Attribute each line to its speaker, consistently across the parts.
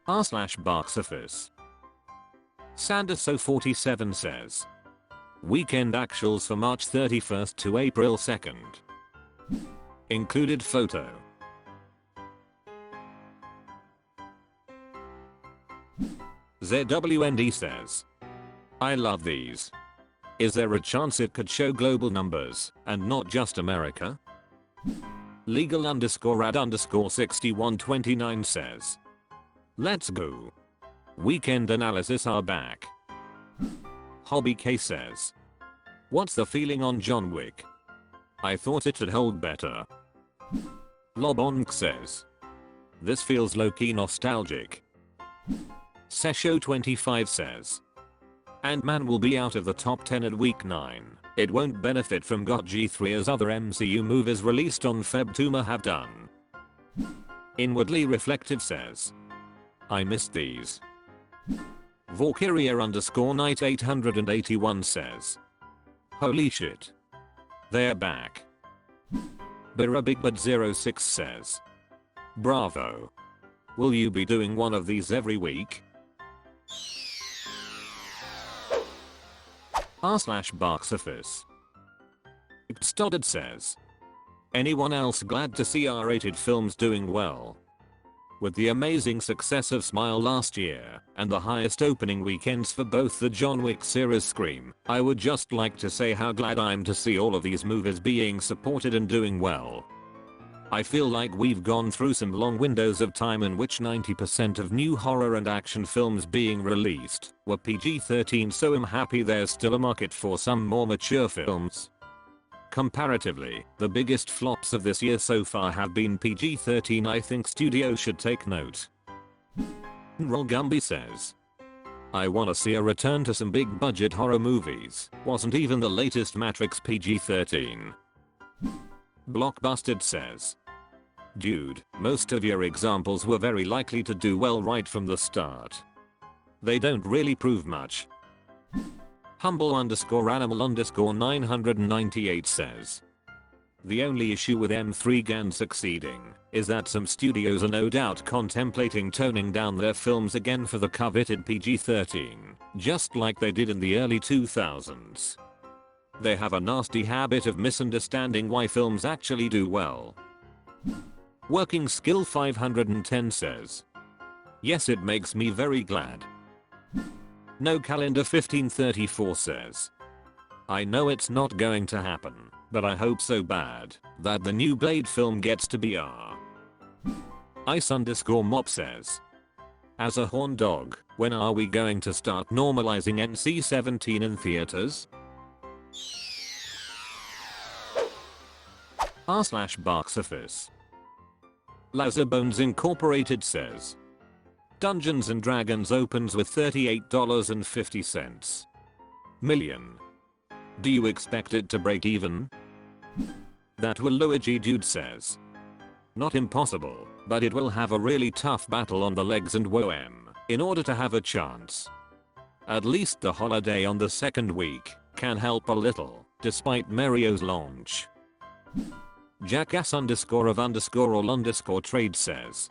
Speaker 1: r/boxoffice. Sanderso47 says. Weekend actuals for March 31st to April 2nd. Included photo. ZWND says. I love these. Is there a chance it could show global numbers and not just America? Legal_ad_6129 says. Let's go. Weekend analysis are back. Hobby K says. What's the feeling on John Wick? I thought it'd hold better. Lobonk says. This feels low-key nostalgic. Sesho25 says. Ant-Man will be out of the top 10 at week 9. It won't benefit from GOT 3 as other MCU movies released on Feb 2 have done. Inwardly Reflective says. I missed these. Valkyria_Knight 881 says. Holy shit. They're back. Birabigbud06 says. Bravo. Will you be doing one of these every week? r/boxoffice. Stoddard says. Anyone else glad to see R-rated films doing well? With the amazing success of Smile last year and the highest opening weekends for both the John Wick series Scream, I would just like to say how glad I am to see all of these movies being supported and doing well. I feel like we've gone through some long windows of time in which 90% of new horror and action films being released were PG-13, so I'm happy there's still a market for some more mature films. Comparatively, the biggest flops of this year so far have been PG-13. I think studios should take note. Rolgumby says. I wanna see a return to some big budget horror movies. Wasn't even the latest Matrix PG-13. Blockbusted says. Dude, most of your examples were very likely to do well right from the start. They don't really prove much. Humble_animal_998 says. The only issue with M3 GAN succeeding is that some studios are no doubt contemplating toning down their films again for the coveted PG-13, just like they did in the early 2000s. They have a nasty habit of misunderstanding why films actually do well. Working Skill 510 says. Yes, it makes me very glad. No Calendar 1534 says. I know it's not going to happen, but I hope so bad that the new Blade film gets to be R. Ice_Mop says. As a horn dog, when are we going to start normalizing NC-17 in theaters? r/boxoffice. Lazarbones Incorporated says. Dungeons & Dragons opens with $38.50 million. Do you expect it to break even? That will Luigi Dude says. Not impossible, but it will have a really tough battle on the legs and WOM in order to have a chance. At least the holiday on the second week can help a little, despite Mario's launch. Jackass_of_all_trade says.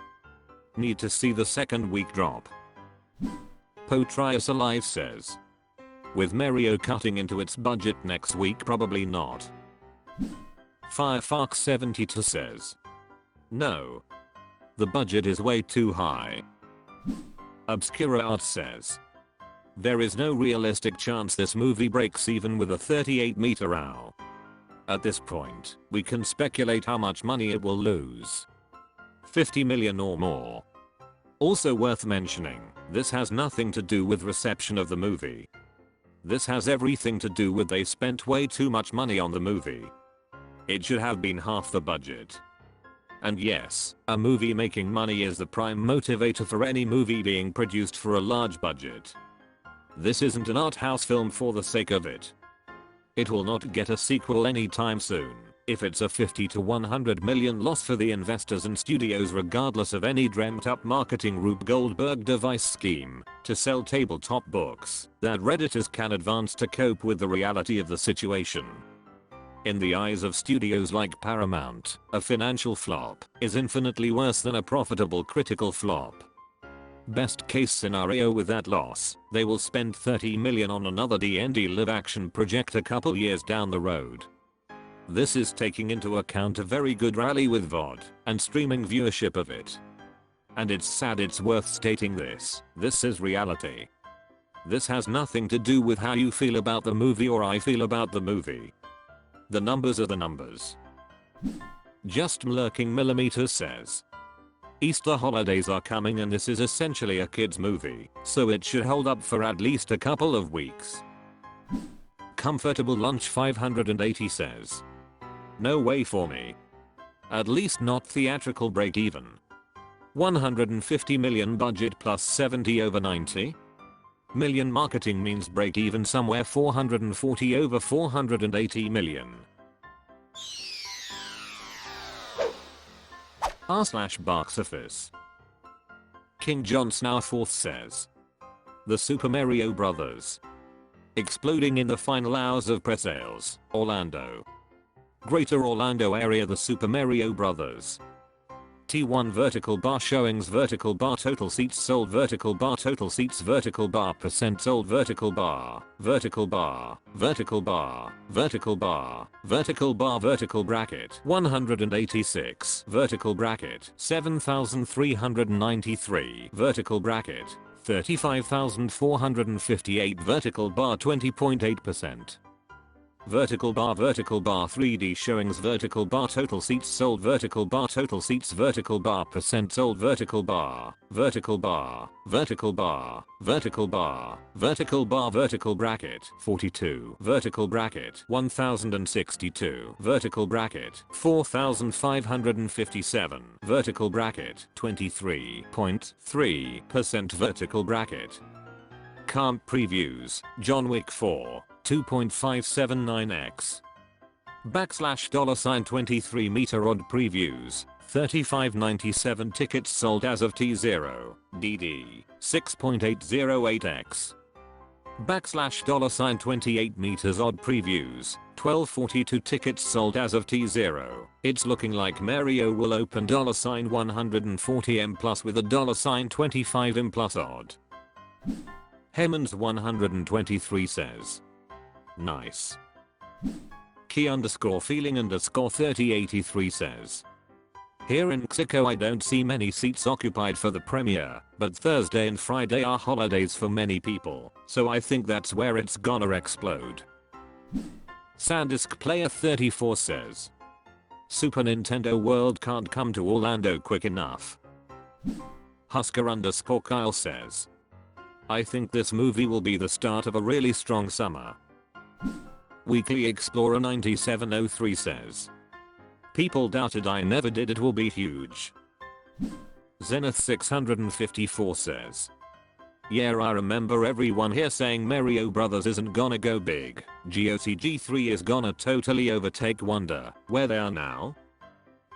Speaker 1: Need to see the second week drop. Potrius Alive says. With Mario cutting into its budget next week, probably not. Firefox72 says. No. The budget is way too high. Obscura Art says. There is no realistic chance this movie breaks even with a 38-meter RAW. At this point, we can speculate how much money it will lose. 50 million or more. Also worth mentioning, this has nothing to do with reception of the movie. This has everything to do with they spent way too much money on the movie. It should have been half the budget. And yes, a movie making money is the prime motivator for any movie being produced for a large budget. This isn't an art house film for the sake of it. It will not get a sequel anytime soon if it's a 50 to 100 million loss for the investors and studios, regardless of any dreamt up marketing Rube Goldberg device scheme to sell tabletop books that Redditors can advance to cope with the reality of the situation. In the eyes of studios like Paramount, a financial flop is infinitely worse than a profitable critical flop. Best case scenario with that loss, they will spend 30 million on another D&D live action project a couple years down the road. This is taking into account a very good rally with VOD and streaming viewership of it. And it's sad it's worth stating this is reality. This has nothing to do with how you feel about the movie or I feel about the movie. The numbers are the numbers. Just Lurking Millimeters says, Easter holidays are coming and this is essentially a kids movie, so it should hold up for at least a couple of weeks. Comfortable Lunch 580 says, no way for me. At least not theatrical break even. 150 million budget plus 70 over 90 million marketing means break even somewhere 440 over 480 million. r/boxoffice. King John Snow IV says, The Super Mario Bros. Exploding in the final hours of presales, Orlando. Greater Orlando area. The Super Mario Bros. T1 vertical bar showings, vertical bar total seats sold, vertical bar total seats, vertical bar percent sold, vertical bar, vertical bar, vertical bar, vertical bar, vertical bar, vertical bracket 186, vertical bracket 7,393, vertical bracket 35,458, vertical bar 20.8%. Vertical bar 3D showings, vertical bar total seats sold, vertical bar total seats, vertical bar percent sold, vertical bar, vertical bar, vertical bar, vertical bar, vertical bar, vertical bracket 42, vertical bracket 1062, vertical bracket 4557, vertical bracket 23.3%, vertical bracket. Can't previews, John Wick 4. 2.579x. $23 meter odd previews, 35.97 tickets sold as of T0, DD, 6.808x. $28 meters odd previews, 1242 tickets sold as of T0. It's looking like Mario will open $140M plus with a $25M plus odd. Hemans 123 says, nice. Key_feeling_3083 says, here in Mexico I don't see many seats occupied for the premiere, but Thursday and Friday are holidays for many people, so I think that's where it's gonna explode. Sandisk Player 34 says, Super Nintendo World can't come to Orlando quick enough. Husker_Kyle says, I think this movie will be the start of a really strong summer. Weekly Explorer 9703 says, people doubted I never did, it will be huge. Zenith 654 says, yeah, I remember everyone here saying Mario Brothers isn't gonna go big. GOTG 3 is gonna totally overtake Wonder, where they are now.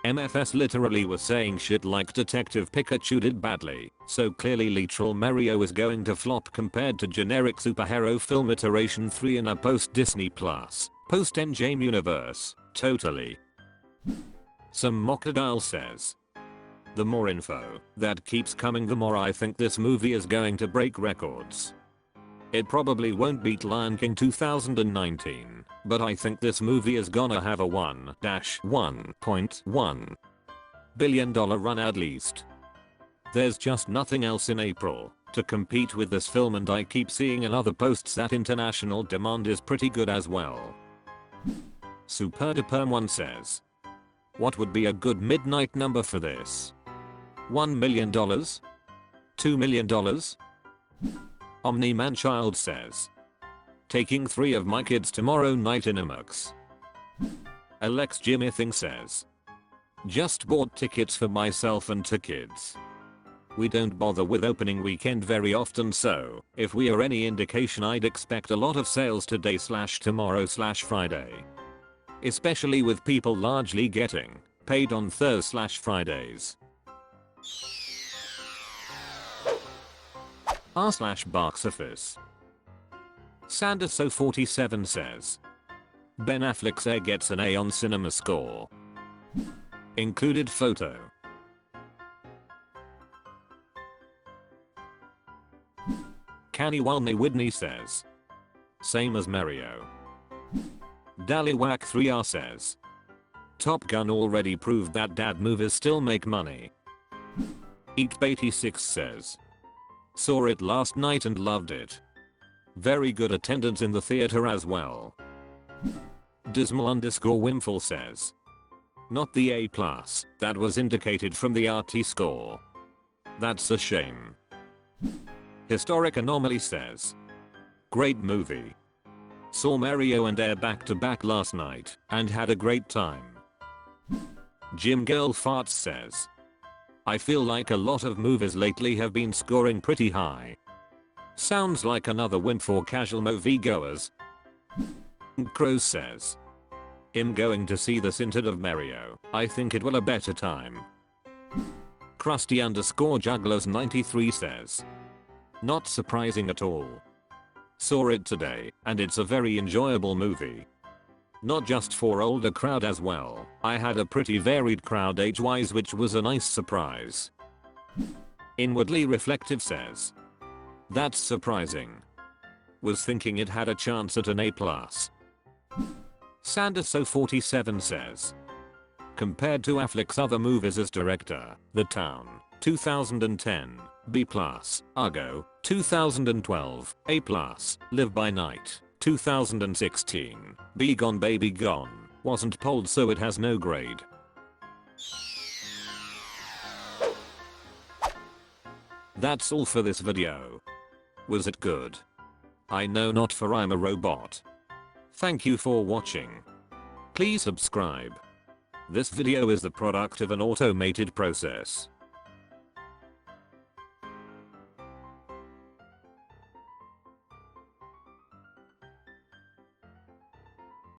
Speaker 1: MFS literally was saying shit like Detective Pikachu did badly, so clearly literal Mario is going to flop compared to generic superhero film iteration 3 in a post-Disney Plus, post-Endgame universe, totally. Some Mockadile says, the more info that keeps coming, the more I think this movie is going to break records. It probably won't beat Lion King 2019, but I think this movie is gonna have a $1.1 billion run at least. There's just nothing else in April to compete with this film, and I keep seeing in other posts that international demand is pretty good as well. SuperDuperm1 says, what would be a good midnight number for this? $1 million? $2 million? Omni-Man-Child says, taking 3 of my kids tomorrow night in IMAX. Alex Jimmy Thing says, just bought tickets for myself and 2 kids. We don't bother with opening weekend very often, so if we are any indication, I'd expect a lot of sales today/tomorrow/Friday. Especially with people largely getting paid on Thursdays/Fridays. r/boxoffice. Sanderso47 says, Ben Affleck's Air gets an A on CinemaScore. Included photo. Uncanny Walney Whitney says. Same as Mario. Dallywhack 3R says. Top Gun already proved that dad movies still make money. Eat86 says. Saw it last night and loved it. Very good attendance in the theater as well. Dismal_Wimful says. Not the A+, that was indicated from the RT score. That's a shame. Historic Anomaly says. Great movie. Saw Mario and Air back to back last night and had a great time. Jim Girl Farts says. I feel like a lot of movies lately have been scoring pretty high. Sounds like another win for casual moviegoers. Crows says. I'm going to see the Sinted of Mario. I think it will a better time. Krusty_Jugglers 93 says. Not surprising at all. Saw it today, and it's a very enjoyable movie. Not just for older crowd as well, I had a pretty varied crowd age-wise, which was a nice surprise. Inwardly Reflective says. That's surprising. Was thinking it had a chance at an A+. Sanderso47 says. Compared to Affleck's other movies as director, The Town, 2010, B+, Argo, 2012, A+, Live by Night, 2016, Be Gone Baby Gone, wasn't polled so it has no grade. That's all for this video. Was it good? I know not, for I'm a robot. Thank you for watching. Please subscribe. This video is the product of an automated process.